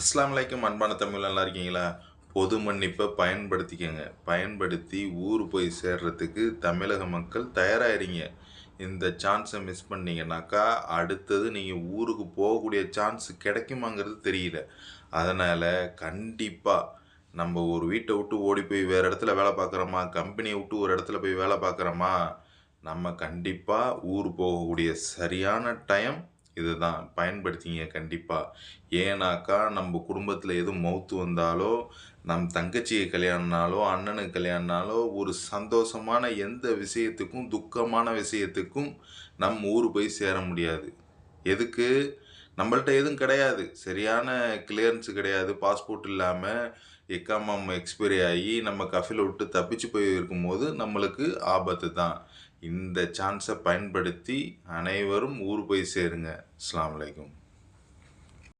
அஸ்ஸலாமு அலைக்கும் அன்பான தமிழ் நல்லா இருக்கீங்களா? பொது மன்னிப்பை பயன்படுத்திக்கங்க. பயன்படுத்தி ஊர் போய் சேர்றதுக்கு தமிழக மக்கள் தயாராகிறீங்க. இந்த சான்ஸை மிஸ் பண்ணீங்கன்னாக்கா, அடுத்தது நீங்கள் ஊருக்கு போகக்கூடிய சான்ஸ் கிடைக்குமாங்கிறது தெரியல. அதனால் கண்டிப்பாக நம்ம ஒரு வீட்டை விட்டு ஓடி போய் வேறு இடத்துல வேலை பார்க்குறோமா, கம்பெனியை விட்டு ஒரு இடத்துல போய் வேலை பார்க்குறோமா, நம்ம கண்டிப்பாக ஊர் போகக்கூடிய சரியான டைம் இதுதான். பயன்படுத்திங்க கண்டிப்பாக. ஏன்னாக்கா நம்ம குடும்பத்தில் எதுவும் மவுத்து வந்தாலோ, நம் தங்கச்சிக்கு கல்யாணம்னாலோ, அண்ணனுக்கு கல்யாணம்னாலோ, ஒரு சந்தோஷமான எந்த விஷயத்துக்கும், துக்கமான விஷயத்துக்கும் ஊர் போய் சேர முடியாது. எதுக்கு? நம்மள்ட்ட எதுவும் கிடையாது. சரியான கிளியரன்ஸ் கிடையாது. பாஸ்போர்ட் இல்லாம எக்காமம் எக்ஸ்பைரி ஆகி நம்ம கஃபில விட்டு தப்பிச்சு போய் இருக்கும்போது நம்மளுக்கு ஆபத்து தான். இந்த சான்ஸை பயன்படுத்தி அனைவரும் ஊர் போய் சேருங்க. அஸ்ஸலாமு அலைக்கும்.